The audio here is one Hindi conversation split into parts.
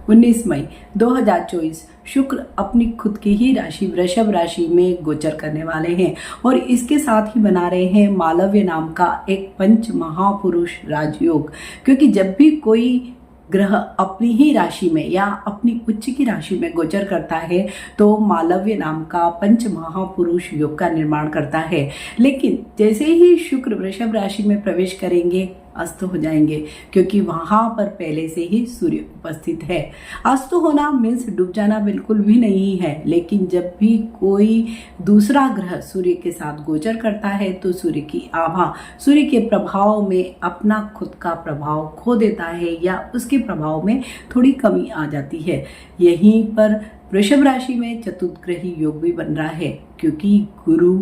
19 मई 2024 शुक्र अपनी खुद की ही राशि वृषभ राशि में गोचर करने वाले हैं और इसके साथ ही बना रहे हैं मालव्य नाम का एक पंच महापुरुष राजयोग। क्योंकि जब भी कोई ग्रह अपनी ही राशि में या अपनी उच्च की राशि में गोचर करता है तो मालव्य नाम का पंच महापुरुष योग का निर्माण करता है। लेकिन जैसे ही शुक्र वृषभ राशि में प्रवेश करेंगे अस्त हो जाएंगे, क्योंकि वहां पर पहले से ही सूर्य उपस्थित है। अस्त होना मीन्स डूब जाना बिल्कुल भी नहीं है, लेकिन जब भी कोई दूसरा ग्रह सूर्य के साथ गोचर करता है तो सूर्य की आभा सूर्य के प्रभाव में अपना खुद का प्रभाव खो देता है या उसके प्रभाव में थोड़ी कमी आ जाती है। यहीं पर वृषभ राशि में चतुर्ग्रही योग भी बन रहा है, क्योंकि गुरु,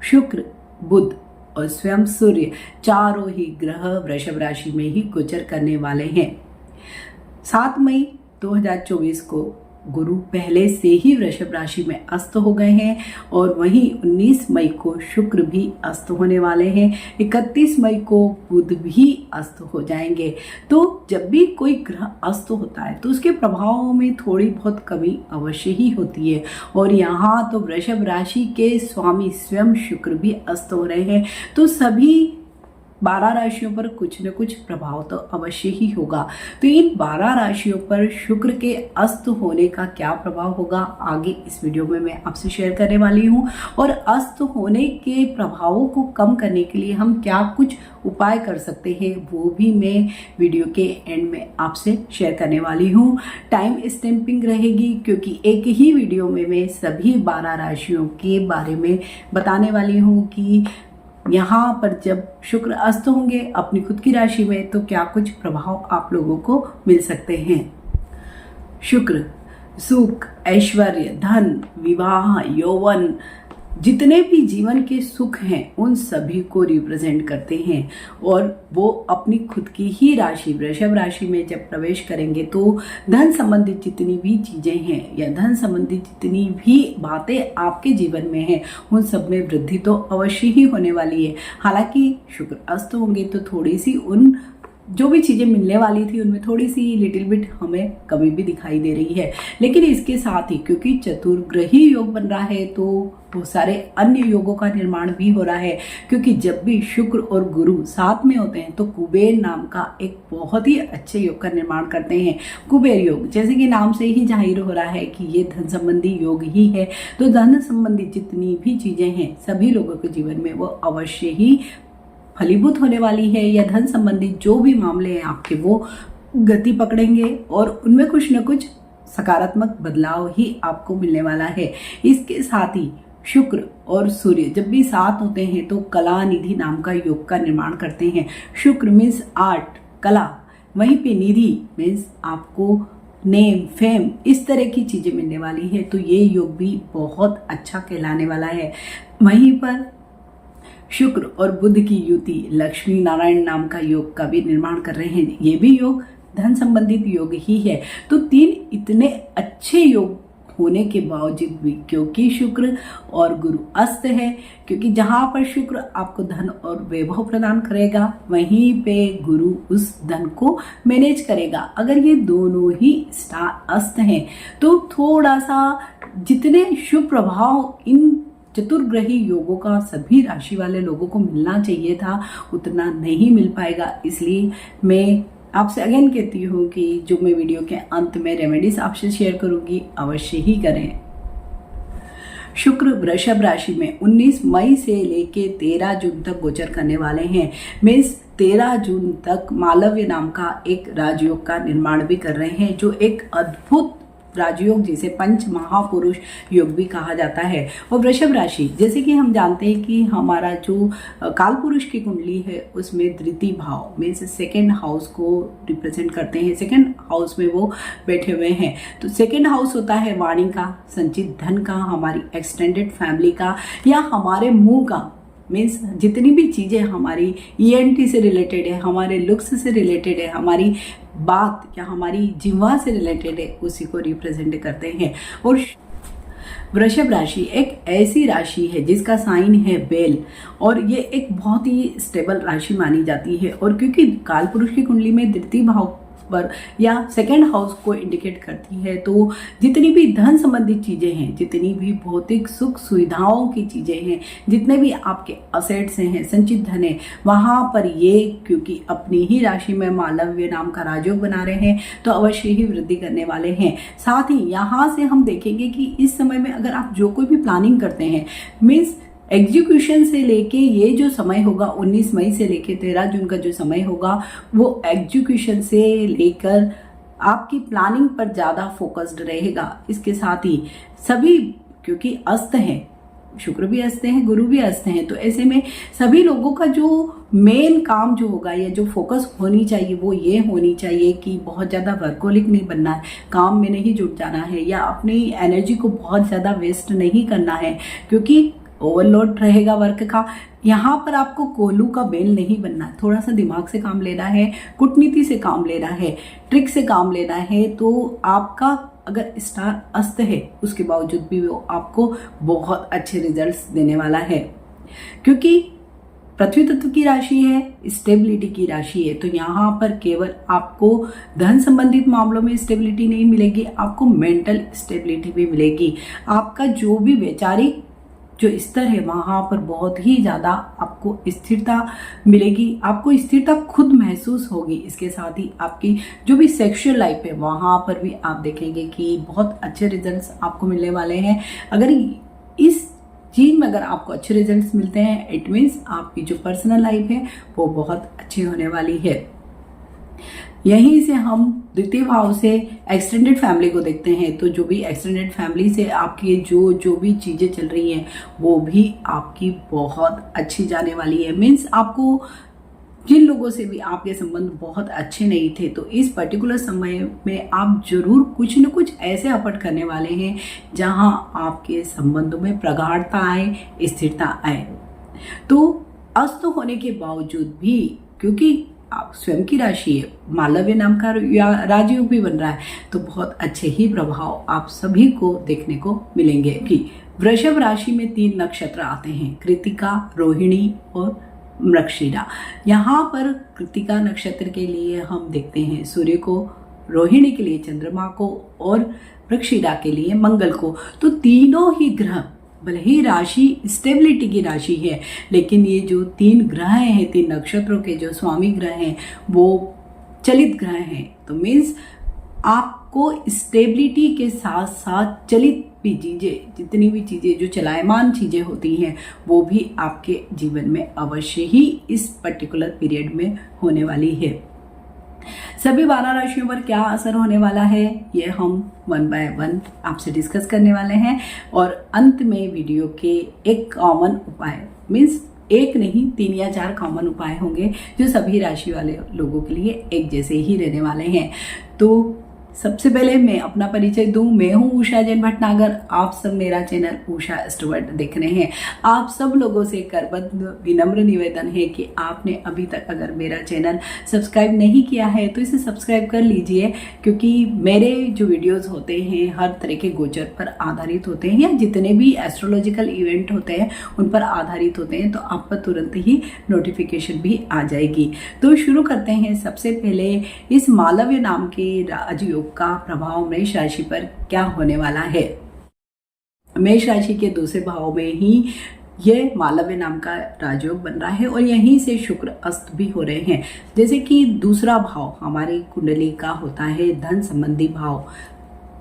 शुक्र, बुध और स्वयं सूर्य चारों ही ग्रह वृषभ राशि में ही गोचर करने वाले हैं। 7 मई 2024 को गुरु पहले से ही वृषभ राशि में अस्त हो गए हैं और वहीं 19 मई को शुक्र भी अस्त होने वाले हैं। 31 मई को बुध भी अस्त हो जाएंगे। तो जब भी कोई ग्रह अस्त होता है तो उसके प्रभावों में थोड़ी बहुत कमी अवश्य ही होती है और यहाँ तो वृषभ राशि के स्वामी स्वयं शुक्र भी अस्त हो रहे हैं। तो सभी 12 राशियों पर कुछ न कुछ प्रभाव तो अवश्य ही होगा। तो इन 12 राशियों पर शुक्र के अस्त होने का क्या प्रभाव होगा आगे इस वीडियो में मैं आपसे शेयर करने वाली हूँ। और अस्त होने के प्रभावों को कम करने के लिए हम क्या कुछ उपाय कर सकते हैं वो भी मैं वीडियो के एंड में आपसे शेयर करने वाली हूँ। टाइम स्टैम्पिंग रहेगी, क्योंकि एक ही वीडियो में मैं सभी 12 राशियों के बारे में बताने वाली हूँ कि यहाँ पर जब शुक्र अस्त होंगे अपनी खुद की राशि में तो क्या कुछ प्रभाव आप लोगों को मिल सकते हैं। शुक्र सुख, ऐश्वर्य, धन, विवाह, यौवन, जितने भी जीवन के सुख हैं उन सभी को रिप्रेजेंट करते हैं और वो अपनी खुद की ही राशि वृषभ राशि में जब प्रवेश करेंगे तो धन संबंधित जितनी भी चीजें हैं या धन संबंधित जितनी भी बातें आपके जीवन में हैं उन सब में वृद्धि तो अवश्य ही होने वाली है। हालांकि शुक्र अस्त होंगे तो थोड़ी सी उन जो भी चीज़ें मिलने वाली थी उनमें थोड़ी सी लिटिल बिट हमें कमी भी दिखाई दे रही है। लेकिन इसके साथ ही क्योंकि चतुर्ग्रही योग बन रहा है तो बहुत सारे अन्य योगों का निर्माण भी हो रहा है। क्योंकि जब भी शुक्र और गुरु साथ में होते हैं तो कुबेर नाम का एक बहुत ही अच्छे योग का निर्माण करते हैं। कुबेर योग जैसे कि नाम से ही जाहिर हो रहा है कि ये धन संबंधी योग ही है। तो धन संबंधी जितनी भी चीज़ें हैं सभी लोगों के जीवन में वो अवश्य ही फलीभूत होने वाली है या धन संबंधी जो भी मामले हैं आपके वो गति पकड़ेंगे और उनमें कुछ न कुछ सकारात्मक बदलाव ही आपको मिलने वाला है। इसके साथ ही शुक्र और सूर्य जब भी साथ होते हैं तो कला निधि नाम का योग का निर्माण करते हैं। शुक्र मीन्स आर्ट, कला, वहीं पे निधि मीन्स आपको नेम, फेम, इस तरह की चीजें मिलने वाली है। तो ये योग भी बहुत अच्छा कहलाने वाला है। वहीं पर शुक्र और बुध की युति लक्ष्मी नारायण नाम का योग का भी निर्माण कर रहे हैं। ये भी योग धन संबंधित योग ही है। तो 3 इतने अच्छे योग होने के बावजूद भी क्योंकि शुक्र और गुरु अस्त है, क्योंकि जहां पर शुक्र आपको धन और वैभव प्रदान करेगा वहीं पे गुरु उस धन को मैनेज करेगा। अगर ये दोनों ही स्टार अस्त हैं तो थोड़ा सा जितने शुभ प्रभाव इन चतुर्ग्रही योगों का सभी राशि वाले लोगों को मिलना चाहिए था उतना नहीं मिल पाएगा। इसलिए मैं आपसे अगेन कहती हूँ कि जो मैं वीडियो के अंत में रेमेडीज आपसे शेयर करूंगी अवश्य ही करें। शुक्र वृषभ राशि में 19 मई से लेके 13 जून तक गोचर करने वाले हैं। मीन्स 13 जून तक मालव्य नाम का एक राजयोग का निर्माण भी कर रहे हैं, जो एक अद्भुत राजयोग जिसे पंच महापुरुष योग भी कहा जाता है। और वृषभ राशि जैसे कि हम जानते हैं कि हमारा जो काल पुरुष की कुंडली है उसमें द्वितीय भाव में से सेकेंड हाउस को रिप्रेजेंट करते हैं। सेकेंड हाउस में वो बैठे हुए हैं। तो सेकेंड हाउस होता है वाणी का, संचित धन का, हमारी एक्सटेंडेड फैमिली का या हमारे मुंह का। मीन्स जितनी भी चीज़ें हमारी ENT से रिलेटेड है, हमारे लुक्स से रिलेटेड है, हमारी बात या हमारी जिह्वा से रिलेटेड है, उसी को रिप्रेजेंट करते हैं। और वृषभ राशि एक ऐसी राशि है जिसका साइन है बेल और ये एक बहुत ही स्टेबल राशि मानी जाती है। और क्योंकि काल पुरुष की कुंडली में द्वितीय भाव पर या सेकंड हाउस को इंडिकेट करती है। तो जितनी भी धन संबंधित चीजें हैं, जितनी भी भौतिक सुख सुविधाओं की चीजें हैं, जितने भी आपके असेट्स हैं, संचित धन है, वहां पर ये क्योंकि अपनी ही राशि में मालव्य नाम का राजयोग बना रहे हैं तो अवश्य ही वृद्धि करने वाले हैं। साथ ही यहाँ से हम देखेंगे कि इस समय में अगर आप जो कोई भी प्लानिंग करते हैं, मीन्स एग्जीक्यूशन से लेके ये जो समय होगा 19 मई से लेके 13 जून का जो समय होगा, वो एग्जीक्यूशन से लेकर आपकी प्लानिंग पर ज़्यादा फोकस्ड रहेगा। इसके साथ ही सभी, क्योंकि अस्त हैं, शुक्र भी अस्त हैं, गुरु भी अस्त हैं, तो ऐसे में सभी लोगों का जो मेन काम जो होगा या जो फोकस होनी चाहिए वो ये होनी चाहिए कि बहुत ज़्यादा वर्कोलिक नहीं बनना है, काम में नहीं जुट जाना है या अपनी एनर्जी को बहुत ज़्यादा वेस्ट नहीं करना है, क्योंकि ओवरलोड रहेगा वर्क का। यहाँ पर आपको कोल्हू का बेल नहीं बनना है, थोड़ा सा दिमाग से काम लेना है, कूटनीति से काम लेना है, ट्रिक से काम लेना है। तो आपका अगर स्टार अस्त है उसके बावजूद भी वो आपको बहुत अच्छे रिजल्ट्स देने वाला है, क्योंकि पृथ्वी तत्व की राशि है, स्टेबिलिटी की राशि है। तो यहाँ पर केवल आपको धन संबंधित मामलों में स्टेबिलिटी नहीं मिलेगी, आपको मेंटल स्टेबिलिटी भी मिलेगी। आपका जो भी वैचारिक जो स्तर है वहाँ पर बहुत ही ज़्यादा आपको स्थिरता मिलेगी, आपको स्थिरता खुद महसूस होगी। इसके साथ ही आपकी जो भी सेक्सुअल लाइफ है वहाँ पर भी आप देखेंगे कि बहुत अच्छे रिजल्ट्स आपको मिलने वाले हैं। अगर इस चीज में अगर आपको अच्छे रिजल्ट्स मिलते हैं, इट मीन्स आपकी जो पर्सनल लाइफ है वो बहुत अच्छी होने वाली है। यहीं से हम द्वितीय भाव से एक्सटेंडेड फैमिली को देखते हैं। तो जो भी एक्सटेंडेड फैमिली से आपकी जो भी चीज़ें चल रही हैं वो भी आपकी बहुत अच्छी जाने वाली है। मीन्स आपको जिन लोगों से भी आपके संबंध बहुत अच्छे नहीं थे, तो इस पर्टिकुलर समय में आप जरूर कुछ न कुछ ऐसे अपट करने वाले हैं जहां आपके संबंधों में प्रगाढ़ता आए, स्थिरता आए। तो अस्त होने के बावजूद भी, क्योंकि आप स्वयं की राशि है, मालव्य नाम का राजयोग भी बन रहा है, तो बहुत अच्छे ही प्रभाव आप सभी को देखने को मिलेंगे। कि वृषभ राशि में 3 नक्षत्र आते हैं, कृतिका, रोहिणी और मृगशिरा। यहाँ पर कृतिका नक्षत्र के लिए हम देखते हैं सूर्य को, रोहिणी के लिए चंद्रमा को और मृगशिरा के लिए मंगल को। तो तीनों ही ग्रह, भले ही राशि स्टेबिलिटी की राशि है, लेकिन ये जो 3 ग्रह हैं, 3 नक्षत्रों के जो स्वामी ग्रह हैं वो चलित ग्रह हैं। तो मीन्स आपको स्टेबिलिटी के साथ साथ चलित भी चीजें, जितनी भी चीजें जो चलायमान चीजें होती हैं वो भी आपके जीवन में अवश्य ही इस पर्टिकुलर पीरियड में होने वाली है। सभी 12 राशियों पर क्या असर होने वाला है ये हम 1 बाय 1 आपसे डिस्कस करने वाले हैं। और अंत में वीडियो के एक कॉमन उपाय, मीन्स एक नहीं 3 या 4 कॉमन उपाय होंगे जो सभी राशि वाले लोगों के लिए एक जैसे ही रहने वाले हैं। तो सबसे पहले मैं अपना परिचय दूं, मैं हूं उषा जैन भटनागर। आप सब मेरा चैनल उषा एस्ट्रोवर्ट देख रहे हैं। आप सब लोगों से करबद्ध विनम्र निवेदन है कि आपने अभी तक अगर मेरा चैनल सब्सक्राइब नहीं किया है तो इसे सब्सक्राइब कर लीजिए, क्योंकि मेरे जो वीडियोस होते हैं हर तरह के गोचर पर आधारित होते हैं या जितने भी एस्ट्रोलॉजिकल इवेंट होते हैं उन पर आधारित होते हैं, तो आप पर तुरंत ही नोटिफिकेशन भी आ जाएगी। तो शुरू करते हैं। सबसे पहले इस मालव्य नाम के राजयोग का प्रभाव मेष राशि पर क्या होने वाला है। मेष राशि के दूसरे भाव में ही ये मालव्य नाम का राजयोग बन रहा है और यहीं से शुक्र अस्त भी हो रहे हैं। जैसे कि दूसरा भाव हमारी कुंडली का होता है धन संबंधी भाव,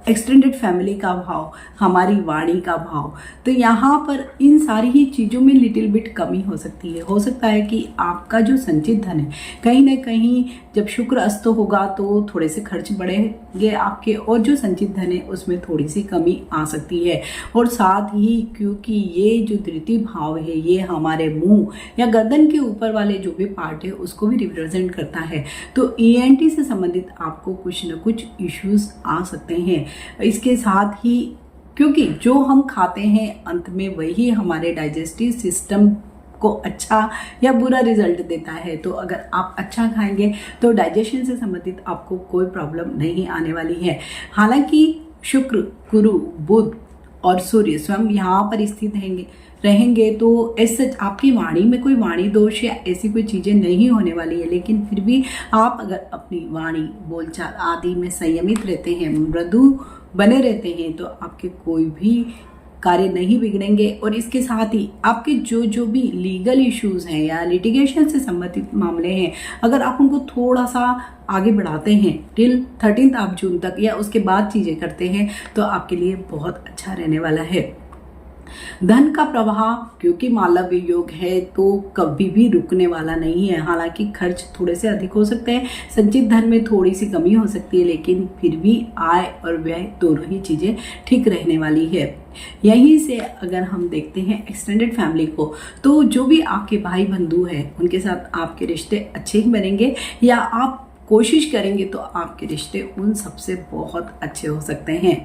एक्सटेंडेड फैमिली का भाव, हमारी वाणी का भाव। तो यहाँ पर इन सारी ही चीज़ों में लिटिल बिट कमी हो सकती है। हो सकता है कि आपका जो संचित धन है कहीं ना कहीं जब शुक्र अस्त होगा तो थोड़े से खर्च बढ़ेंगे आपके, और जो संचित धन है उसमें थोड़ी सी कमी आ सकती है। और साथ ही क्योंकि ये जो तृतीय भाव है ये हमारे मुंह या गर्दन के ऊपर वाले जो भी पार्ट है उसको भी रिप्रेजेंट करता है, तो ENT से संबंधित आपको कुछ न कुछ इश्यूज आ सकते हैं। इसके साथ ही क्योंकि जो हम खाते हैं अंत में वही हमारे डाइजेस्टिव सिस्टम को अच्छा या बुरा रिजल्ट देता है। तो अगर आप अच्छा खाएंगे तो डाइजेशन से संबंधित आपको कोई प्रॉब्लम नहीं आने वाली है। हालांकि शुक्र, गुरु, बुध और सूर्य स्वयं यहाँ पर स्थित रहेंगे तो ऐसे आपकी वाणी में कोई वाणी दोष या ऐसी कोई चीज़ें नहीं होने वाली है। लेकिन फिर भी आप अगर अपनी वाणी बोलचाल आदि में संयमित रहते हैं, मृदु बने रहते हैं, तो आपके कोई भी कार्य नहीं बिगड़ेंगे। और इसके साथ ही आपके जो भी लीगल इश्यूज हैं या लिटिगेशन से संबंधित मामले हैं, अगर आप उनको थोड़ा सा आगे बढ़ाते हैं टिल 13 जून तक या उसके बाद चीज़ें करते हैं, तो आपके लिए बहुत अच्छा रहने वाला है। धन का प्रवाह क्योंकि मालव्य योग है तो कभी भी रुकने वाला नहीं है। हालांकि खर्च थोड़े से अधिक हो सकते हैं, संचित धन में थोड़ी सी कमी हो सकती है, लेकिन फिर भी आय और व्यय दोनों ही चीजें ठीक रहने वाली है। यहीं से अगर हम देखते हैं एक्सटेंडेड फैमिली को, तो जो भी आपके भाई बंधु हैं उनके साथ आपके रिश्ते अच्छे ही बनेंगे, या आप कोशिश करेंगे तो आपके रिश्ते उन सबसे बहुत अच्छे हो सकते हैं।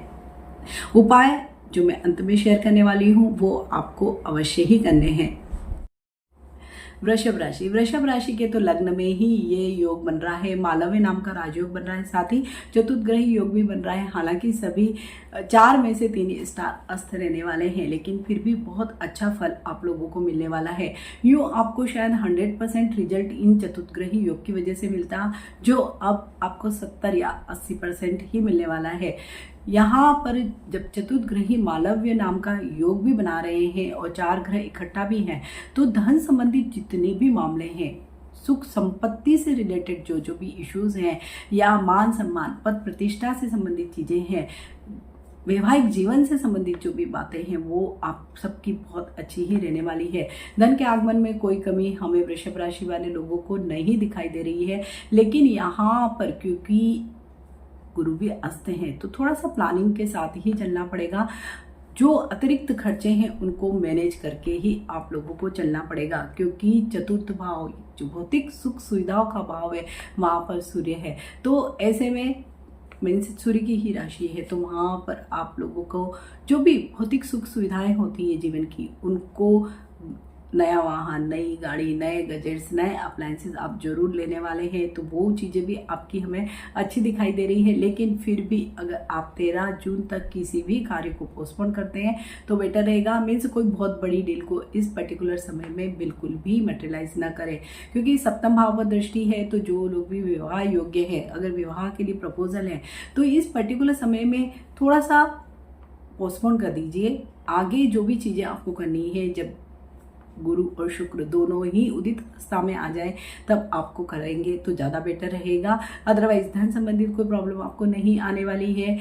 उपाय जो मैं अंत में शेयर करने वाली हूँ वो आपको अवश्य ही करने हैं। वृषभ राशि के तो लग्न में ही ये योग बन रहा है, मालव्य नाम का राजयोग बन रहा है, साथ ही चतुर्ग्रही योग भी बन रहा है। हालांकि सभी 4 में से 3 स्टार अस्त रहने वाले हैं, लेकिन फिर भी बहुत अच्छा फल आप लोगों को मिलने वाला है। यूँ आपको शायद 100% रिजल्ट इन चतुर्ग्रही योग की वजह से मिलता, जो अब आपको 70 या 80% ही मिलने वाला है। यहाँ पर जब चतुर्ग्रही मालव्य नाम का योग भी बना रहे हैं और 4 ग्रह इकट्ठा भी हैं, तो धन संबंधित जितने भी मामले हैं, सुख संपत्ति से रिलेटेड जो भी इश्यूज हैं, या मान सम्मान पद प्रतिष्ठा से संबंधित चीजें हैं, वैवाहिक जीवन से संबंधित जो भी बातें हैं, वो आप सबकी बहुत अच्छी ही रहने वाली है। धन के आगमन में कोई कमी हमें वृषभ राशि वाले लोगों को नहीं दिखाई दे रही है, लेकिन यहाँ पर क्योंकि गुरु भी अस्त हैं तो थोड़ा सा प्लानिंग के साथ ही चलना पड़ेगा। जो अतिरिक्त खर्चे हैं उनको मैनेज करके ही आप लोगों को चलना पड़ेगा, क्योंकि चतुर्थ भाव जो भौतिक सुख सुविधाओं का भाव है वहाँ पर सूर्य है। तो ऐसे में मीन्स सूर्य की ही राशि है, तो वहाँ पर आप लोगों को जो भी भौतिक सुख सुविधाएं होती है जीवन की, उनको नया वाहन, नई गाड़ी, नए गैजेट्स, नए अप्लायंसेस आप जरूर लेने वाले हैं। तो वो चीज़ें भी आपकी हमें अच्छी दिखाई दे रही है। लेकिन फिर भी अगर आप 13 जून तक किसी भी कार्य को पोस्टपोन करते हैं तो बेटर रहेगा। मीन्स कोई बहुत बड़ी डील को इस पर्टिकुलर समय में बिल्कुल भी मटेरियलाइज ना करें, क्योंकि सप्तम भाव पर दृष्टि है। तो जो लोग भी विवाह योग्य है, अगर विवाह के लिए प्रपोजल है, तो इस पर्टिकुलर समय में थोड़ा सा पोस्टपोन कर दीजिए। आगे जो भी चीज़ें आपको करनी है, जब गुरु और शुक्र दोनों ही उदित अवस्था में आ जाए तब आपको करेंगे तो ज़्यादा बेटर रहेगा। अदरवाइज धन संबंधित कोई प्रॉब्लम आपको नहीं आने वाली है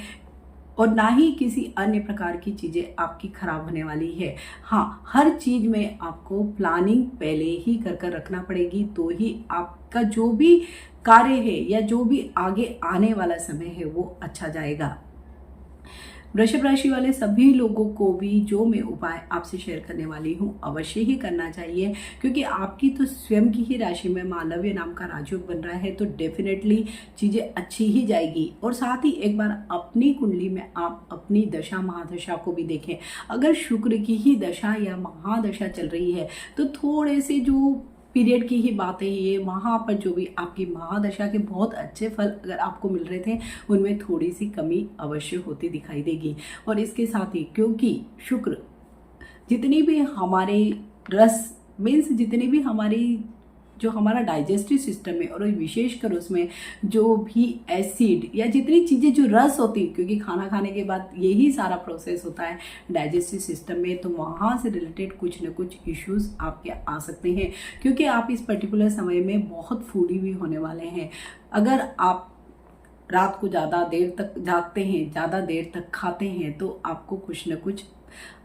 और ना ही किसी अन्य प्रकार की चीज़ें आपकी खराब होने वाली है। हाँ, हर चीज़ में आपको प्लानिंग पहले ही कर रखना पड़ेगी, तो ही आपका जो भी कार्य है या जो भी आगे आने वाला समय है वो अच्छा जाएगा। वृषभ राशि वाले सभी लोगों को भी जो मैं उपाय आपसे शेयर करने वाली हूँ अवश्य ही करना चाहिए, क्योंकि आपकी तो स्वयं की ही राशि में मालव्य नाम का राजयोग बन रहा है, तो डेफिनेटली चीज़ें अच्छी ही जाएगी। और साथ ही एक बार अपनी कुंडली में आप अपनी दशा महादशा को भी देखें। अगर शुक्र की ही दशा या महादशा चल रही है तो थोड़े से जो पीरियड की ही बात है ये, वहाँ पर जो भी आपकी महादशा के बहुत अच्छे फल अगर आपको मिल रहे थे, उनमें थोड़ी सी कमी अवश्य होती दिखाई देगी। और इसके साथ ही क्योंकि शुक्र जितनी भी हमारे रस मीन्स जितनी भी हमारी जो हमारा डाइजेस्टिव सिस्टम है और विशेषकर उसमें जो भी एसिड या जितनी चीज़ें जो रस होती, क्योंकि खाना खाने के बाद यही सारा प्रोसेस होता है डाइजेस्टिव सिस्टम में, तो वहाँ से रिलेटेड कुछ न कुछ इश्यूज आपके आ सकते हैं, क्योंकि आप इस पर्टिकुलर समय में बहुत फूडी भी होने वाले हैं। अगर आप रात को ज़्यादा देर तक जागते हैं, ज़्यादा देर तक खाते हैं, तो आपको कुछ न कुछ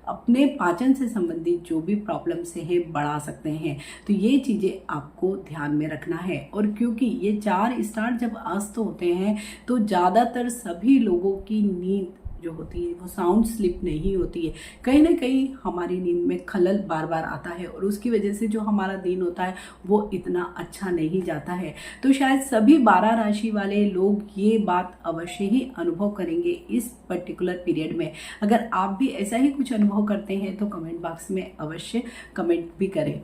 अपने पाचन से संबंधित जो भी प्रॉब्लम से है बढ़ा सकते हैं। तो ये चीज़ें आपको ध्यान में रखना है। और क्योंकि ये 4 स्टार जब अस्त होते हैं तो ज़्यादातर सभी लोगों की नींद जो होती है वो साउंड स्लीप नहीं होती है, कहीं ना कहीं हमारी नींद में खलल बार बार आता है और उसकी वजह से जो हमारा दिन होता है वो इतना अच्छा नहीं जाता है। तो शायद सभी 12 राशि वाले लोग ये बात अवश्य ही अनुभव करेंगे इस पर्टिकुलर पीरियड में। अगर आप भी ऐसा ही कुछ अनुभव करते हैं तो कमेंट बॉक्स में अवश्य कमेंट भी करें।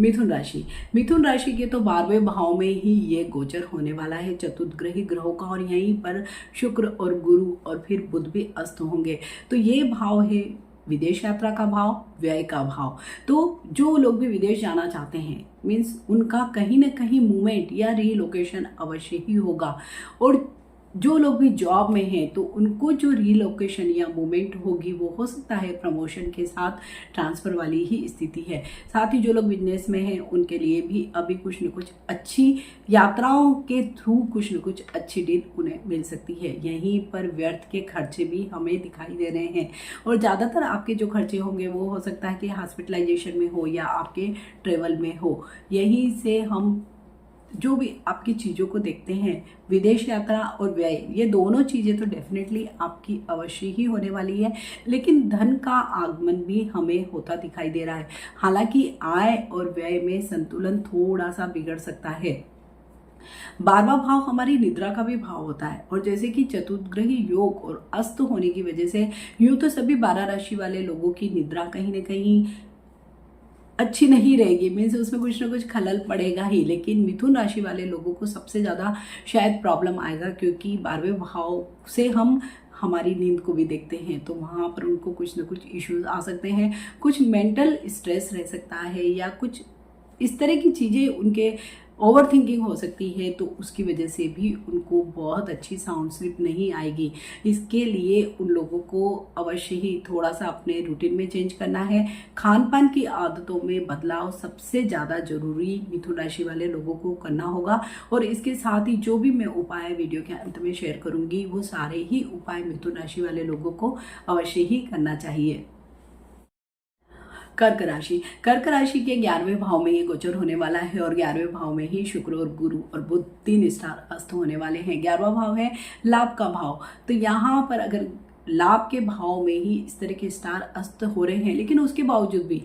मिथुन राशि। मिथुन राशि के तो 12वें भाव में ही ये गोचर होने वाला है चतुर्ग्रही ग्रहों का, और यहीं पर शुक्र और गुरु और फिर बुध भी अस्त होंगे। तो ये भाव है विदेश यात्रा का भाव, व्यय का भाव। तो जो लोग भी विदेश जाना चाहते हैं मीन्स उनका कहीं ना कहीं मूवमेंट या रीलोकेशन अवश्य ही होगा। और जो लोग भी जॉब में हैं तो उनको जो रीलोकेशन या मूवमेंट होगी वो हो सकता है प्रमोशन के साथ ट्रांसफ़र वाली ही स्थिति है। साथ ही जो लोग बिजनेस में हैं उनके लिए भी अभी कुछ न कुछ अच्छी यात्राओं के थ्रू कुछ न कुछ अच्छी डील उन्हें मिल सकती है। यहीं पर व्यर्थ के खर्चे भी हमें दिखाई दे रहे हैं, और ज़्यादातर आपके जो खर्चे होंगे वो हो सकता है कि हॉस्पिटलाइजेशन में हो या आपके ट्रेवल में हो। यहीं से हम जो भी आपकी चीज़ों को देखते हैं, विदेश यात्रा और व्यय, ये दोनों चीज़ें तो डेफिनेटली आपकी अवश्य ही होने वाली है। लेकिन धन का आगमन भी हमें होता दिखाई दे रहा है। हालांकि आय और व्यय में संतुलन थोड़ा सा बिगड़ सकता है। 12वां भाव हमारी निद्रा का भी भाव होता है, और जैसे कि चतुर्ग्रही योग और अस्त होने की वजह से यूं तो सभी 12 राशि वाले लोगों की निद्रा कहीं ना कहीं अच्छी नहीं रहेगी, मीन्स उसमें कुछ ना कुछ खलल पड़ेगा ही। लेकिन मिथुन राशि वाले लोगों को सबसे ज़्यादा शायद प्रॉब्लम आएगा, क्योंकि 12वें भाव से हम हमारी नींद को भी देखते हैं, तो वहाँ पर उनको कुछ ना कुछ इश्यूज आ सकते हैं, कुछ मेंटल स्ट्रेस रह सकता है, या कुछ इस तरह की चीज़ें उनके ओवर थिंकिंग हो सकती है। तो उसकी वजह से भी उनको बहुत अच्छी साउंड स्लीप नहीं आएगी। इसके लिए उन लोगों को अवश्य ही थोड़ा सा अपने रूटीन में चेंज करना है। खान पान की आदतों में बदलाव सबसे ज़्यादा जरूरी मिथुन राशि वाले लोगों को करना होगा। और इसके साथ ही जो भी मैं उपाय वीडियो के अंत में शेयर करूंगी वो सारे ही उपाय मिथुन राशि वाले लोगों को अवश्य ही करना चाहिए। कर्क राशि। कर्क राशि के 11वें भाव में ये गोचर होने वाला है, और 11वें भाव में ही शुक्र और गुरु और बुध 3 स्टार अस्त होने वाले हैं। 11वां भाव है लाभ का भाव। तो यहाँ पर अगर लाभ के भाव में ही इस तरह के स्टार अस्त हो रहे हैं, लेकिन उसके बावजूद भी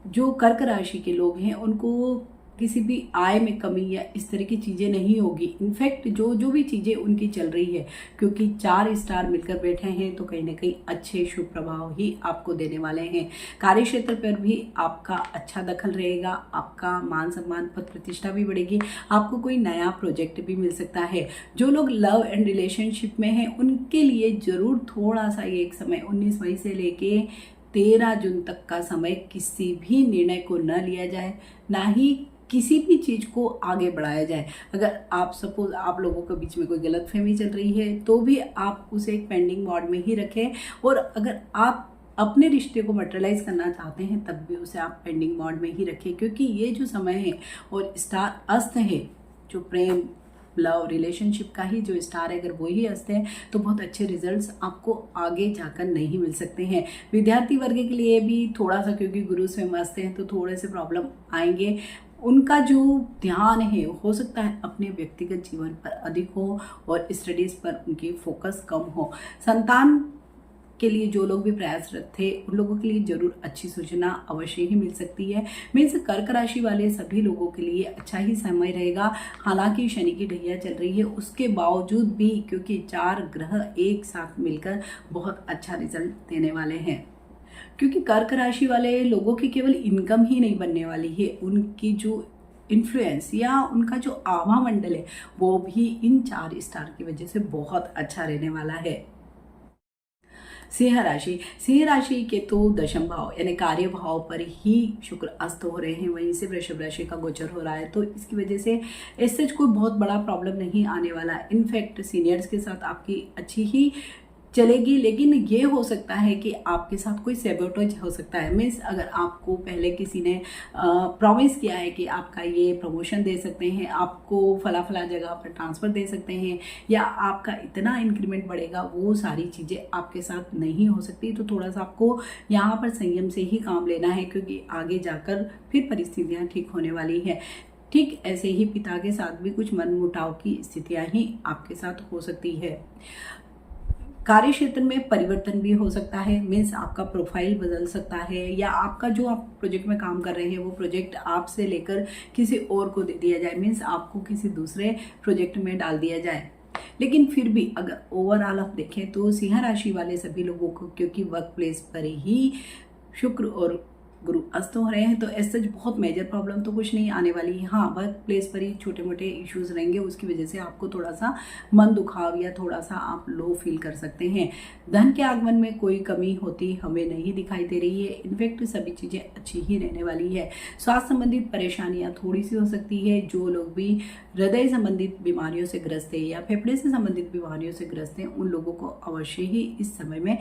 जो कर्क राशि के लोग हैं उनको किसी भी आय में कमी या इस तरह की चीज़ें नहीं होगी। इनफैक्ट जो भी चीज़ें उनकी चल रही है, क्योंकि 4 स्टार मिलकर बैठे हैं, तो कहीं ना कहीं अच्छे शुभ प्रभाव ही आपको देने वाले हैं। कार्य क्षेत्र पर भी आपका अच्छा दखल रहेगा, आपका मान सम्मान पद प्रतिष्ठा भी बढ़ेगी, आपको कोई नया प्रोजेक्ट भी मिल सकता है। जो लोग लव एंड रिलेशनशिप में हैं उनके लिए ज़रूर थोड़ा सा ये एक समय 19 मई से लेके 13 जून तक का समय किसी भी निर्णय को न लिया जाए, ना ही किसी भी चीज़ को आगे बढ़ाया जाए। अगर आप सपोज आप लोगों के बीच में कोई गलतफहमी चल रही है तो भी आप उसे एक पेंडिंग मोड में ही रखें, और अगर आप अपने रिश्ते को मटेरियलाइज करना चाहते हैं तब भी उसे आप पेंडिंग मोड में ही रखें, क्योंकि ये जो समय है और स्टार अस्त है, जो प्रेम लव रिलेशनशिप का ही जो स्टार है, अगर वही अस्त है तो बहुत अच्छे रिजल्ट्स आपको आगे जाकर नहीं मिल सकते हैं। विद्यार्थी वर्ग के लिए भी थोड़ा सा, क्योंकि गुरु स्वयं अस्त हैं, तो थोड़े से प्रॉब्लम आएंगे। उनका जो ध्यान है हो सकता है अपने व्यक्तिगत जीवन पर अधिक हो और स्टडीज़ पर उनकी फोकस कम हो। संतान के लिए जो लोग भी प्रयासरत थे उन लोगों के लिए जरूर अच्छी सूचना अवश्य ही मिल सकती है। मीन्स कर्क राशि वाले सभी लोगों के लिए अच्छा ही समय रहेगा। हालांकि शनि की ढैया चल रही है, उसके बावजूद भी क्योंकि 4 ग्रह एक साथ मिलकर बहुत अच्छा रिजल्ट देने वाले हैं। क्योंकि कर्क राशि वाले लोगों की केवल इनकम ही नहीं बनने वाली है, उनकी जो इन्फ्लुएंस या उनका जो आभा मंडल है वो भी इन 4 स्टार की वजह से बहुत अच्छा रहने वाला है। सिंह राशि। सिंह राशि के तो 10वें भाव यानी कार्य भाव पर ही शुक्र अस्त हो रहे हैं, वहीं से वृषभ राशि का गोचर हो रहा है, तो इसकी वजह से इससे कोई बहुत बड़ा प्रॉब्लम नहीं आने वाला। इनफैक्ट सीनियर्स के साथ आपकी अच्छी ही चलेगी, लेकिन ये हो सकता है कि आपके साथ कोई सैबोटेज हो सकता है। मीन्स अगर आपको पहले किसी ने प्रॉमिस किया है कि आपका ये प्रमोशन दे सकते हैं, आपको फला फला जगह पर ट्रांसफ़र दे सकते हैं, या आपका इतना इंक्रीमेंट बढ़ेगा, वो सारी चीज़ें आपके साथ नहीं हो सकती। तो थोड़ा सा आपको यहाँ पर संयम से ही काम लेना है, क्योंकि आगे जाकर फिर परिस्थितियाँ ठीक होने वाली है। ठीक ऐसे ही पिता के साथ भी कुछ मनमुटाव की स्थितियाँ ही आपके साथ हो सकती है। कार्य क्षेत्र में परिवर्तन भी हो सकता है, मीन्स आपका प्रोफाइल बदल सकता है, या आपका जो आप प्रोजेक्ट में काम कर रहे हैं वो प्रोजेक्ट आपसे लेकर किसी और को दे दिया जाए, मीन्स आपको किसी दूसरे प्रोजेक्ट में डाल दिया जाए। लेकिन फिर भी अगर ओवरऑल आप देखें तो सिंह राशि वाले सभी लोगों को, क्योंकि वर्क प्लेस पर ही शुक्र और गुरु अस्त हो रहे हैं तो ऐसे बहुत मेजर प्रॉब्लम तो कुछ नहीं आने वाली है। हाँ, वर्क प्लेस पर ही छोटे मोटे इश्यूज रहेंगे, उसकी वजह से आपको थोड़ा सा मन दुखाव या थोड़ा सा आप लो फील कर सकते हैं। धन के आगमन में कोई कमी होती हमें नहीं दिखाई दे रही है। इनफैक्ट सभी चीज़ें अच्छी ही रहने वाली है। स्वास्थ्य संबंधित परेशानियां थोड़ी सी हो सकती है। जो लोग भी हृदय संबंधित बीमारियों से ग्रस्त है या फेफड़े से संबंधित बीमारियों से ग्रस्त हैं, उन लोगों को अवश्य ही इस समय में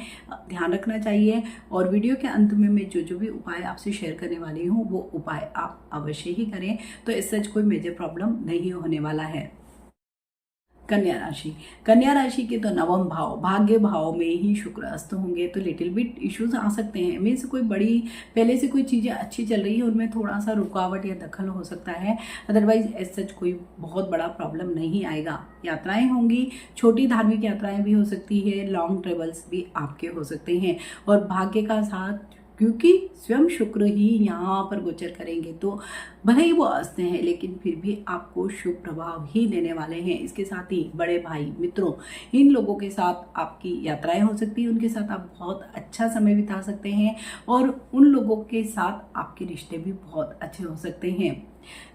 ध्यान रखना चाहिए। और वीडियो के अंत में मैं जो भी उपाय आपसे शेयर करने वाली हूँ वो उपाय आप अवश्य ही करें, तो इस सच कोई मेजर प्रॉब्लम नहीं होने वाला है। कन्या राशि, कन्या राशि के तो नवम भाव भाग्य भाव में ही शुक्र अस्त होंगे तो लिटिल बिट इश्यूज आ सकते हैं। मीन्स कोई बड़ी पहले से कोई चीज़ें अच्छी चल रही है उनमें थोड़ा सा रुकावट या दखल हो सकता है, अदरवाइज एज सच कोई बहुत बड़ा प्रॉब्लम नहीं आएगा। यात्राएं होंगी, छोटी धार्मिक यात्राएं भी हो सकती है, लॉन्ग ट्रेवल्स भी आपके हो सकते हैं। और भाग्य का साथ क्योंकि स्वयं शुक्र ही यहाँ पर गोचर करेंगे तो भले ही वो अस्त हैं लेकिन फिर भी आपको शुभ प्रभाव ही देने वाले हैं। इसके साथ ही बड़े भाई मित्रों, इन लोगों के साथ आपकी यात्राएं हो सकती है, उनके साथ आप बहुत अच्छा समय बिता सकते हैं और उन लोगों के साथ आपके रिश्ते भी बहुत अच्छे हो सकते हैं।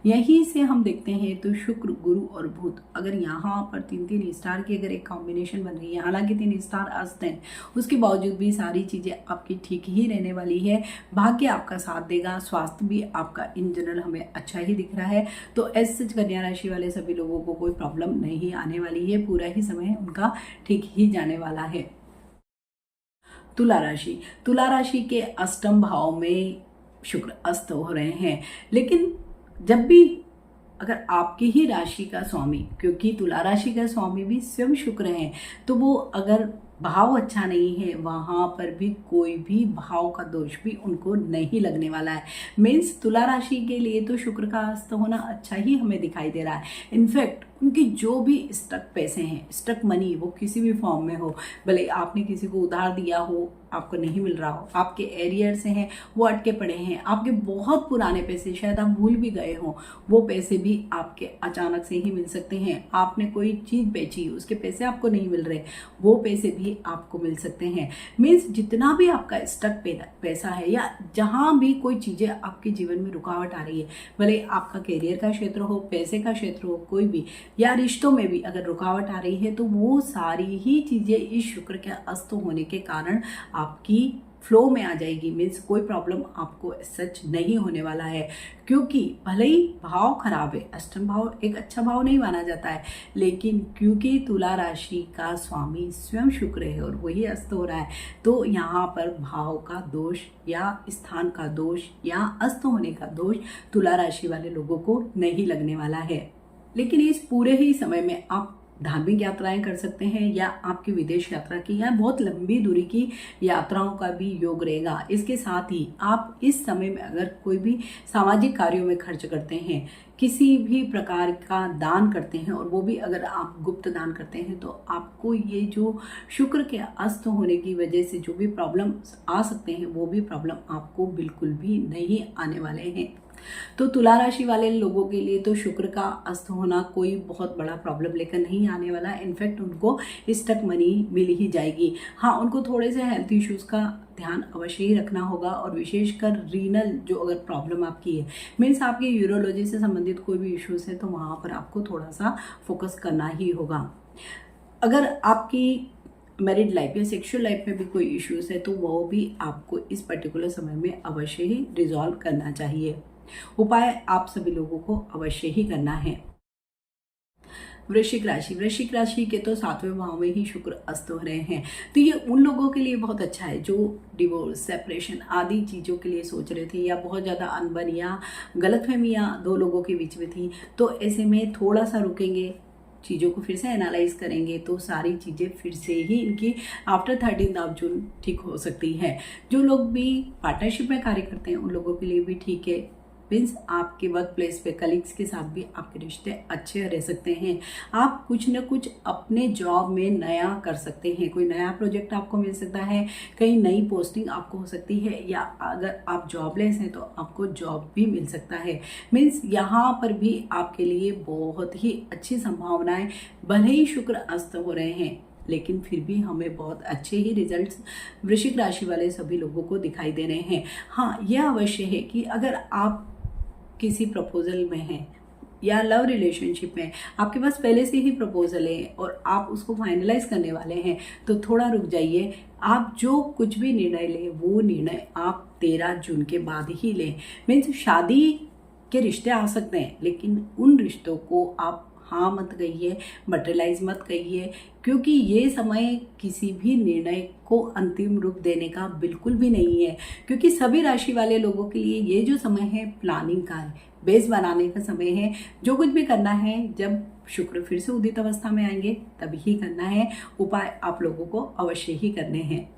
यहीं से हम देखते हैं तो शुक्र, गुरु और बुध अगर यहाँ पर 3-3 स्टार की अगर एक कॉम्बिनेशन बन रही है, हालांकि 3 स्टार अस्त हैं, उसके बावजूद भी सारी चीज़ें आपकी ठीक ही रहने वाली है। भाग्य आपका साथ देगा, स्वास्थ्य भी आपका इन जनरल हमें अच्छा ही दिख रहा है। तो ऐसे कन्या राशि वाले सभी लोगों को कोई प्रॉब्लम नहीं आने वाली है, पूरा ही समय उनका ठीक ही जाने वाला है। तुला राशि, तुला राशि के अष्टम भाव में शुक्र अस्त हो रहे हैं, लेकिन जब भी अगर आपकी ही राशि का स्वामी, क्योंकि तुला राशि का स्वामी भी स्वयं शुक्र है, तो वो अगर भाव अच्छा नहीं है वहाँ पर भी कोई भी भाव का दोष भी उनको नहीं लगने वाला है। मीन्स तुला राशि के लिए तो शुक्र का अस्त होना अच्छा ही हमें दिखाई दे रहा है। इनफैक्ट उनकी जो भी स्टक पैसे हैं, स्टक मनी, वो किसी भी फॉर्म में हो, भले आपने किसी को उधार दिया हो, आपको नहीं मिल रहा हो, आपके एरियर से हैं वो अटके पड़े हैं, आपके बहुत पुराने पैसे शायद आप भूल भी गए हो, वो पैसे भी आपके अचानक से ही मिल सकते हैं। आपने कोई चीज़ बेची, उसके पैसे आपको नहीं मिल रहे, वो पैसे भी आपको मिल सकते हैं। मीन्स जितना भी आपका स्टक पैसा है या जहाँ भी कोई चीज़ें आपके जीवन में रुकावट आ रही है, भले आपका करियर का क्षेत्र हो, पैसे का क्षेत्र हो, कोई भी, या रिश्तों में भी अगर रुकावट आ रही है, तो वो सारी ही चीज़ें इस शुक्र के अस्त होने के कारण आपकी फ्लो में आ जाएगी। मीन्स कोई प्रॉब्लम आपको सच नहीं होने वाला है, क्योंकि भले ही भाव खराब है, अष्टम भाव एक अच्छा भाव नहीं माना जाता है, लेकिन क्योंकि तुला राशि का स्वामी स्वयं शुक्र है और वही अस्त हो रहा है, तो यहाँ पर भाव का दोष या स्थान का दोष या अस्त होने का दोष तुला राशि वाले लोगों को नहीं लगने वाला है। लेकिन इस पूरे ही समय में आप धार्मिक यात्राएं कर सकते हैं या आपकी विदेश यात्रा की या बहुत लंबी दूरी की यात्राओं का भी योग रहेगा। इसके साथ ही आप इस समय में अगर कोई भी सामाजिक कार्यों में खर्च करते हैं, किसी भी प्रकार का दान करते हैं, और वो भी अगर आप गुप्त दान करते हैं, तो आपको ये जो शुक्र के अस्त होने की वजह से जो भी प्रॉब्लम आ सकते हैं वो भी प्रॉब्लम आपको बिल्कुल भी नहीं आने वाले हैं। तो तुला राशि वाले लोगों के लिए तो शुक्र का अस्त होना कोई बहुत बड़ा प्रॉब्लम लेकर नहीं आने वाला। इनफैक्ट उनको स्टक मनी मिल ही जाएगी। हाँ, उनको थोड़े से हेल्थ इश्यूज का ध्यान अवश्य ही रखना होगा, और विशेषकर रीनल जो अगर प्रॉब्लम आपकी है, मीन्स आपके यूरोलॉजी से संबंधित कोई भी इश्यूज है, तो वहाँ पर आपको थोड़ा सा फोकस करना ही होगा। अगर आपकी मैरिड लाइफ या सेक्सुअल लाइफ में भी कोई इश्यूज है, तो वो भी आपको इस पर्टिकुलर समय में अवश्य ही रिजॉल्व करना चाहिए। उपाय आप सभी लोगों को अवश्य ही करना है। वृश्चिक राशि, वृश्चिक राशि के तो 7वें भाव में ही शुक्र अस्त हो रहे हैं, तो ये उन लोगों के लिए बहुत अच्छा है जो डिवोर्स, सेपरेशन आदि चीज़ों के लिए सोच रहे थे, या बहुत ज़्यादा अनबन या गलतफहमियां दो लोगों के बीच में थी। तो ऐसे में थोड़ा सा रुकेंगे, चीज़ों को फिर से एनालाइज करेंगे, तो सारी चीज़ें फिर से ही इनकी आफ्टर 13 जून ठीक हो सकती है। जो लोग भी पार्टनरशिप में कार्य करते हैं उन लोगों के लिए भी ठीक है। मीन्स आपके वर्क प्लेस पे कलीग्स के साथ भी आपके रिश्ते अच्छे रह सकते हैं। आप कुछ न कुछ अपने जॉब में नया कर सकते हैं, कोई नया प्रोजेक्ट आपको मिल सकता है, कहीं नई पोस्टिंग आपको हो सकती है, या अगर आप जॉबलेस हैं तो आपको जॉब भी मिल सकता है। मीन्स यहाँ पर भी आपके लिए बहुत ही अच्छी संभावनाएं, भले ही शुक्र अस्त हो रहे हैं, लेकिन फिर भी हमें बहुत अच्छे ही रिजल्ट्स वृश्चिक राशि वाले सभी लोगों को दिखाई दे रहे हैं। हाँ, यह अवश्य है कि अगर आप किसी प्रपोजल में हैं या लव रिलेशनशिप में, आपके पास पहले से ही प्रपोजल है और आप उसको फाइनलाइज करने वाले हैं, तो थोड़ा रुक जाइए। आप जो कुछ भी निर्णय लें वो निर्णय आप 13 जून के बाद ही लें। मीन्स शादी के रिश्ते आ सकते हैं, लेकिन उन रिश्तों को आप हाँ मत कहिए, मटेरियलाइज मत कहिए, क्योंकि ये समय किसी भी निर्णय को अंतिम रूप देने का बिल्कुल भी नहीं है। क्योंकि सभी राशि वाले लोगों के लिए ये जो समय है प्लानिंग का है, बेस बनाने का समय है। जो कुछ भी करना है जब शुक्र फिर से उदित अवस्था में आएंगे तभी ही करना है। उपाय आप लोगों को अवश्य ही करने हैं।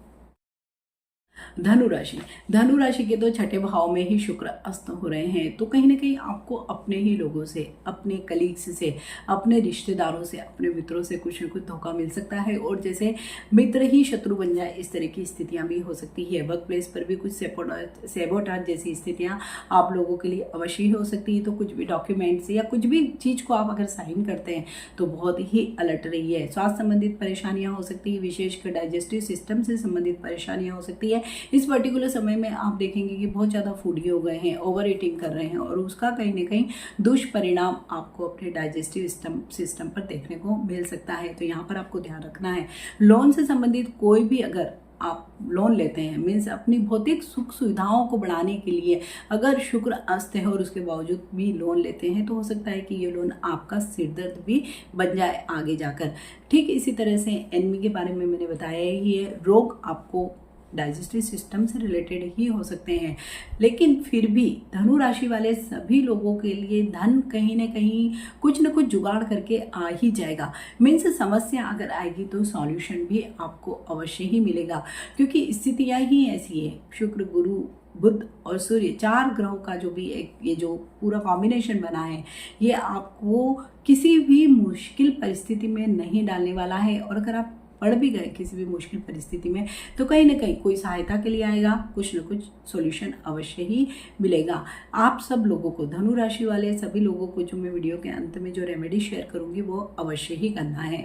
धनु राशि, धनु राशि के तो छठे भाव में ही शुक्र अस्त हो रहे हैं, तो कहीं ना कहीं आपको अपने ही लोगों से, अपने कलीग्स से, अपने रिश्तेदारों से, अपने मित्रों से कुछ न कुछ धोखा मिल सकता है, और जैसे मित्र ही शत्रु बन जाए इस तरह की स्थितियां भी हो सकती है। वर्क प्लेस पर भी कुछ सेबोटाज जैसी स्थितियां आप लोगों के लिए अवश्य ही हो सकती है। तो कुछ भी डॉक्यूमेंट्स या कुछ भी चीज को आप अगर साइन करते हैं तो बहुत ही अलर्ट रहिए। स्वास्थ्य संबंधित परेशानियां हो सकती है, विशेषकर डाइजेस्टिव सिस्टम से संबंधित परेशानियां हो सकती है। इस पर्टिकुलर समय में आप देखेंगे कि बहुत ज़्यादा फूडी हो गए हैं, ओवर ईटिंग कर रहे हैं, और उसका कहीं ना कहीं दुष्परिणाम आपको अपने डाइजेस्टिव सिस्टम पर देखने को मिल सकता है। तो यहाँ पर आपको ध्यान रखना है। लोन से संबंधित कोई भी अगर आप लोन लेते हैं, मीन्स अपनी भौतिक सुख सुविधाओं को बढ़ाने के लिए अगर शुक्र अस्त है और उसके बावजूद भी लोन लेते हैं, तो हो सकता है कि ये लोन आपका सिरदर्द भी बन जाए आगे जाकर। ठीक इसी तरह से एनिमी के बारे में मैंने बताया ही है, रोग आपको डाइजेस्टिव सिस्टम से रिलेटेड ही हो सकते हैं, लेकिन फिर भी धनु राशि वाले सभी लोगों के लिए धन कहीं ना कहीं कुछ न कुछ जुगाड़ करके आ ही जाएगा। मीन्स समस्या अगर आएगी तो सॉल्यूशन भी आपको अवश्य ही मिलेगा, क्योंकि स्थितियां ही ऐसी है। शुक्र, गुरु, बुध और सूर्य, 4 ग्रहों का जो भी एक ये जो पूरा कॉम्बिनेशन बना है, ये आपको किसी भी मुश्किल परिस्थिति में नहीं डालने वाला है। और अगर आप पड़ भी गए किसी भी मुश्किल परिस्थिति में, तो कहीं ना कहीं कोई सहायता के लिए आएगा, कुछ न कुछ सॉल्यूशन अवश्य ही मिलेगा। आप सब लोगों को, धनु राशि वाले सभी लोगों को, जो मैं वीडियो के अंत में जो रेमेडी शेयर करूंगी वो अवश्य ही करना है।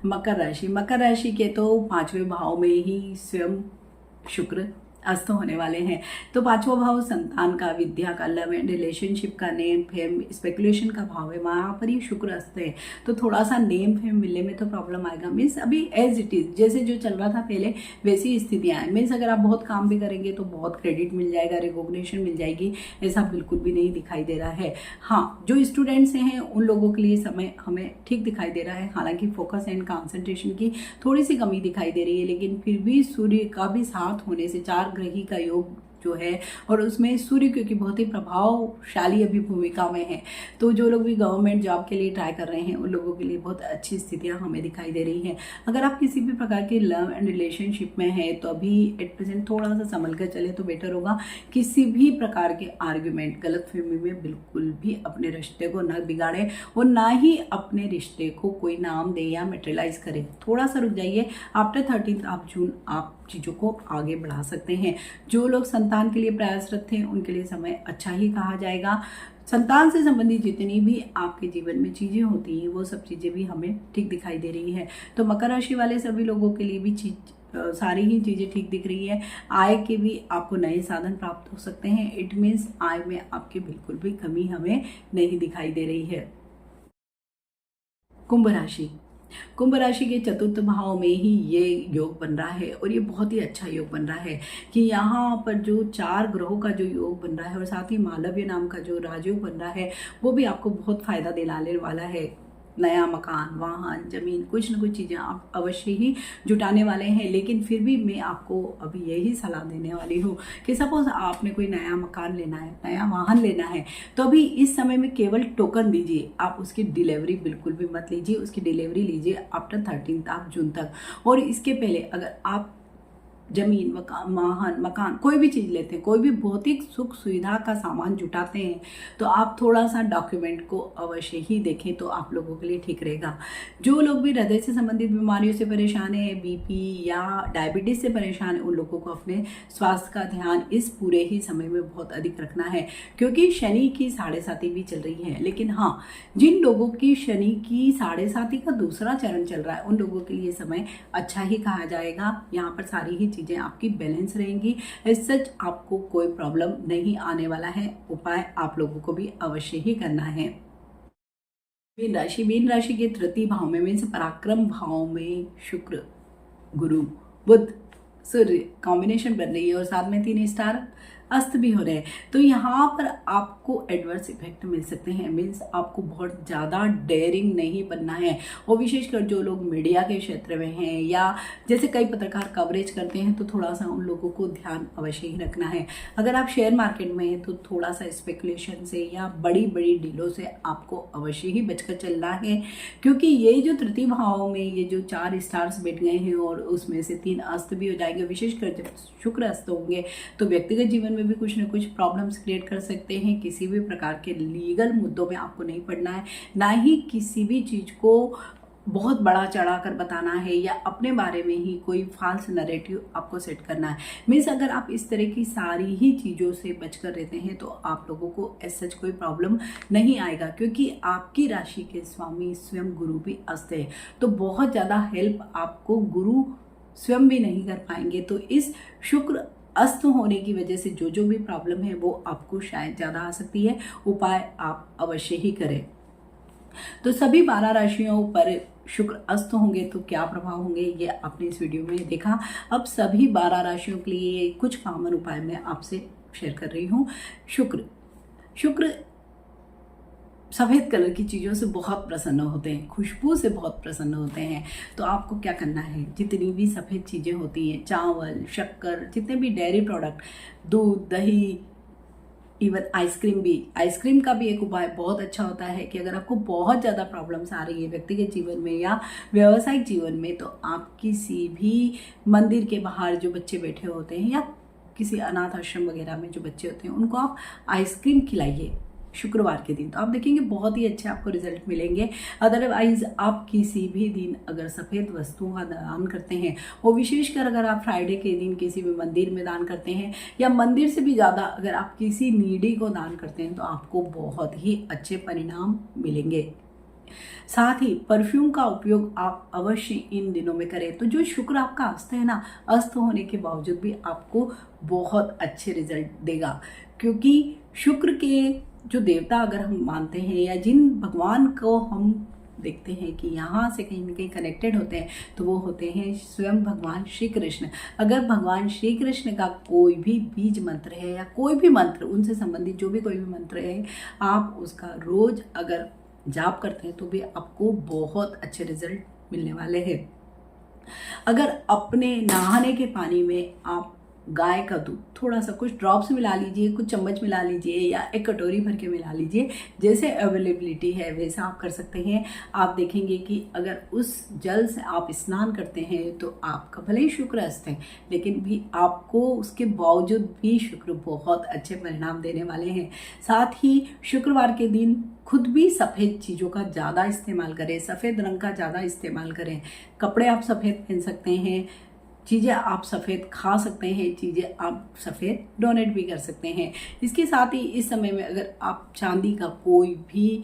मकर राशि, मकर राशि के तो 5वें भाव में ही स्वयं शुक्र अस्त होने वाले हैं। तो 5वां भाव संतान का, विद्या का, लव एंड रिलेशनशिप का, नेम फेम स्पेकुलेशन का भाव है, वहां पर ही शुक्र अस्त है। तो थोड़ा सा नेम फेम मिलने में तो प्रॉब्लम आएगा। मीन्स अभी एज इट इज जैसे जो चल रहा था पहले वैसी स्थितियां हैं। मीन्स अगर आप बहुत काम भी करेंगे तो बहुत क्रेडिट मिल जाएगा, रिकॉग्निशन मिल जाएगी, ऐसा बिल्कुल भी नहीं दिखाई दे रहा है। हाँ, जो स्टूडेंट्स हैं उन लोगों के लिए समय हमें ठीक दिखाई दे रहा है। हालांकि फोकस एंड कॉन्सेंट्रेशन की थोड़ी सी कमी दिखाई दे रही है, लेकिन फिर भी सूर्य का भी साथ होने से 4 ग्रही का योग जो है, और उसमें सूर्य क्योंकि बहुत ही प्रभावशाली अभी भूमिका में है, तो जो लोग भी गवर्नमेंट जॉब के लिए ट्राई कर रहे हैं उन लोगों के लिए बहुत अच्छी स्थितियां हमें दिखाई दे रही हैं। अगर आप किसी भी प्रकार के लव एंड रिलेशनशिप में हैं तो अभी एट प्रेजेंट थोड़ा सा संभल कर चले तो बेटर होगा। किसी भी प्रकार के आर्ग्यूमेंट, गलतफहमी में बिल्कुल भी अपने रिश्ते को न बिगाड़े और ना ही अपने रिश्ते को कोई नाम दे या मेटेरियलाइज करे। थोड़ा सा रुक जाइए। आफ्टर 13 जून आप चीज़ों को आगे बढ़ा सकते हैं। जो लोग संतान के लिए प्रयासरत थे उनके लिए समय अच्छा ही कहा जाएगा। संतान से संबंधित जितनी भी आपके जीवन में चीज़ें होती हैं वो सब चीज़ें भी हमें ठीक दिखाई दे रही है। तो मकर राशि वाले सभी लोगों के लिए भी सारी ही चीज़ें ठीक दिख रही है। आय के भी आपको नए साधन प्राप्त हो सकते हैं। इट मीन्स आय में आपकी बिल्कुल भी कमी हमें नहीं दिखाई दे रही है। कुंभ राशि, कुंभ राशि के 4th भाव में ही ये योग बन रहा है, और ये बहुत ही अच्छा योग बन रहा है कि यहाँ पर जो 4 ग्रहों का जो योग बन रहा है और साथ ही मालव्य नाम का जो राजयोग बन रहा है वो भी आपको बहुत फायदा दिलाने वाला है। नया मकान, वाहन, जमीन, कुछ न कुछ चीज़ें आप अवश्य ही जुटाने वाले हैं। लेकिन फिर भी मैं आपको अभी यही सलाह देने वाली हूँ कि सपोज आपने कोई नया मकान लेना है, नया वाहन लेना है, तो अभी इस समय में केवल टोकन दीजिए, आप उसकी डिलीवरी बिल्कुल भी मत लीजिए। उसकी डिलीवरी लीजिए आफ्टर 13 जून तक। और इसके पहले अगर आप जमीन, वाहन, मकान, कोई भी चीज़ लेते हैं, कोई भी भौतिक सुख सुविधा का सामान जुटाते हैं, तो आप थोड़ा सा डॉक्यूमेंट को अवश्य ही देखें, तो आप लोगों के लिए ठीक रहेगा। जो लोग भी हृदय से संबंधित बीमारियों से परेशान है, बीपी या डायबिटीज से परेशान है, उन लोगों को अपने स्वास्थ्य का ध्यान इस पूरे ही समय में बहुत अधिक रखना है, क्योंकि शनि की 7.5 भी चल रही है। लेकिन हाँ, जिन लोगों की शनि की 7.5 का दूसरा चरण चल रहा है, उन लोगों के लिए समय अच्छा ही कहा जाएगा। यहाँ पर सारी ही चीजें आपकी बैलेंस रहेंगी। इस सच आपको कोई प्रॉब्लम नहीं आने वाला है। उपाय आप लोगों को भी अवश्य ही करना है। मीन राशि के तृतीय भाव में मीन्स पराक्रम भाव में शुक्र, गुरु, बुध, सूर्य कॉम्बिनेशन बन रही है और साथ में 3 स्टार अस्त भी हो रहे हैं। तो यहाँ पर आपको एडवर्स इफेक्ट मिल सकते हैं। मीन्स आपको बहुत ज़्यादा डेयरिंग नहीं बनना है, और विशेषकर जो लोग मीडिया के क्षेत्र में हैं या जैसे कई पत्रकार कवरेज करते हैं, तो थोड़ा सा उन लोगों को ध्यान अवश्य ही रखना है। अगर आप शेयर मार्केट में हैं तो थोड़ा सा स्पेकुलेशन से या बड़ी बड़ी डीलों से आपको अवश्य ही बचकर चलना है, क्योंकि ये जो तृतीय भाव में ये जो 4 स्टार्स बैठ गए हैं और उसमें से 3 अस्त भी हो जाएंगे। विशेषकर जब शुक्र अस्त होंगे तो व्यक्तिगत जीवन में भी कुछ न कुछ प्रॉब्लम्स क्रिएट कर सकते हैं। किसी भी प्रकार के लीगल मुद्दों में आपको नहीं पड़ना है, ना ही किसी भी चीज को बहुत बड़ा चढ़ाकर बताना है या अपने बारे में ही कोई फाल्स नैरेटिव आपको सेट करना है। मीन्स अगर आप इस तरह की सारी ही चीज़ों से बचकर रहते हैं तो आप लोगों को ऐसा कोई प्रॉब्लम नहीं आएगा, क्योंकि आपकी राशि के स्वामी स्वयं गुरु भी अस्त है। तो बहुत ज़्यादा हेल्प आपको गुरु स्वयं भी नहीं कर पाएंगे। तो इस शुक्र अस्त होने की वजह से जो भी प्रॉब्लम है वो आपको शायद ज़्यादा आ सकती है। उपाय आप अवश्य ही करें। तो सभी 12 राशियों पर शुक्र अस्त होंगे तो क्या प्रभाव होंगे, ये आपने इस वीडियो में देखा। अब सभी 12 राशियों के लिए कुछ कॉमन उपाय मैं आपसे शेयर कर रही हूँ। शुक्र सफ़ेद कलर की चीज़ों से बहुत प्रसन्न होते हैं, खुशबू से बहुत प्रसन्न होते हैं। तो आपको क्या करना है, जितनी भी सफ़ेद चीज़ें होती हैं, चावल, शक्कर, जितने भी डेयरी प्रोडक्ट, दूध, दही, इवन आइसक्रीम का भी एक उपाय बहुत अच्छा होता है कि अगर आपको बहुत ज़्यादा प्रॉब्लम्स आ रही है व्यक्तिगत जीवन में या व्यावसायिक जीवन में, तो आप किसी भी मंदिर के बाहर जो बच्चे बैठे होते हैं या किसी अनाथ आश्रम वगैरह में जो बच्चे होते हैं, उनको आप आइसक्रीम खिलाइए शुक्रवार के दिन। तो आप देखेंगे बहुत ही अच्छे आपको रिजल्ट मिलेंगे। अदरवाइज आप किसी भी दिन अगर सफ़ेद वस्तुओं का दान करते हैं, वो विशेषकर अगर आप फ्राइडे के दिन किसी भी मंदिर में दान करते हैं या मंदिर से भी ज़्यादा अगर आप किसी नीडी को दान करते हैं, तो आपको बहुत ही अच्छे परिणाम मिलेंगे। साथ ही परफ्यूम का उपयोग आप अवश्य इन दिनों में करें। तो जो शुक्र आपका अस्त है ना, अस्त होने के बावजूद भी आपको बहुत अच्छे रिजल्ट देगा, क्योंकि शुक्र के जो देवता अगर हम मानते हैं या जिन भगवान को हम देखते हैं कि यहाँ से कहीं न कहीं कनेक्टेड होते हैं, तो वो होते हैं स्वयं भगवान श्री कृष्ण। अगर भगवान श्री कृष्ण का कोई भी बीज मंत्र है या कोई भी मंत्र उनसे संबंधित जो भी कोई भी मंत्र है, आप उसका रोज अगर जाप करते हैं तो भी आपको बहुत अच्छे रिजल्ट मिलने वाले हैं। अगर अपने नहाने के पानी में आप गाय का दूध थोड़ा सा कुछ ड्रॉप्स मिला लीजिए, कुछ चम्मच मिला लीजिए या एक कटोरी भर के मिला लीजिए, जैसे अवेलेबिलिटी है वैसा आप कर सकते हैं। आप देखेंगे कि अगर उस जल से आप स्नान करते हैं तो आपका भले ही शुक्र अस्त है, लेकिन भी आपको उसके बावजूद भी शुक्र बहुत अच्छे परिणाम देने वाले हैं। साथ ही शुक्रवार के दिन खुद भी सफ़ेद चीज़ों का ज़्यादा इस्तेमाल करें, सफ़ेद रंग का ज़्यादा इस्तेमाल करें। कपड़े आप सफ़ेद पहन सकते हैं, चीज़ें आप सफ़ेद खा सकते हैं, चीज़ें आप सफ़ेद डोनेट भी कर सकते हैं। इसके साथ ही इस समय में अगर आप चांदी का कोई भी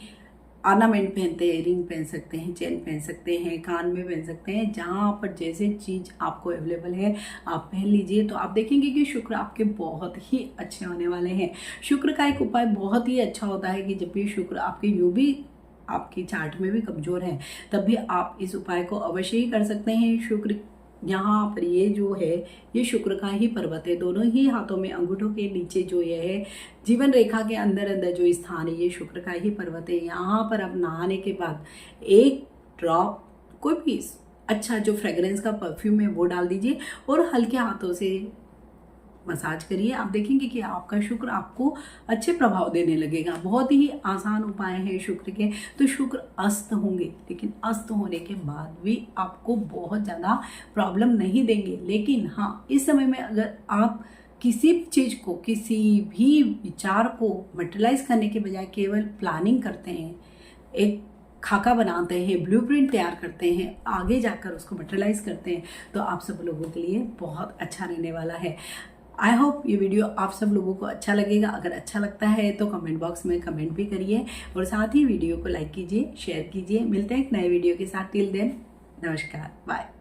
ऑर्नामेंट पहनते हैं, रिंग पहन सकते हैं, चेन पहन सकते हैं, कान में पहन सकते हैं, जहाँ पर जैसे चीज़ आपको अवेलेबल है आप पहन लीजिए। तो आप देखेंगे कि शुक्र आपके बहुत ही अच्छे होने वाले हैं। शुक्र का एक उपाय बहुत ही अच्छा होता है कि जब भी शुक्र आपके यूँ भी आपकी चार्ट में भी कमज़ोर है, तब भी आप इस उपाय को अवश्य ही कर सकते हैं। शुक्र यहाँ पर ये जो है ये शुक्र का ही पर्वत है, दोनों ही हाथों में अंगूठों के नीचे जो ये है जीवन रेखा के अंदर अंदर जो स्थान है ये शुक्र का ही पर्वत है। यहाँ पर अब नहाने के बाद एक ड्रॉप कोई भी अच्छा जो फ्रेग्रेंस का परफ्यूम है वो डाल दीजिए और हल्के हाथों से मसाज करिए, आप देखेंगे कि आपका शुक्र आपको अच्छे प्रभाव देने लगेगा। बहुत ही आसान उपाय है शुक्र के। तो शुक्र अस्त होंगे, लेकिन अस्त होने के बाद भी आपको बहुत ज़्यादा प्रॉब्लम नहीं देंगे। लेकिन हाँ, इस समय में अगर आप किसी भी चीज़ को, किसी भी विचार को मटेरियलाइज करने के बजाय केवल प्लानिंग करते हैं, एक खाका बनाते हैं, ब्लूप्रिंट तैयार करते हैं, आगे जाकर उसको मटेरियलाइज करते हैं, तो आप सब लोगों के लिए बहुत अच्छा रहने वाला है। आई होप ये वीडियो आप सब लोगों को अच्छा लगेगा। अगर अच्छा लगता है तो कमेंट बॉक्स में कमेंट भी करिए और साथ ही वीडियो को लाइक कीजिए, शेयर कीजिए। मिलते हैं एक नए वीडियो के साथ। टिल देन, नमस्कार, बाय।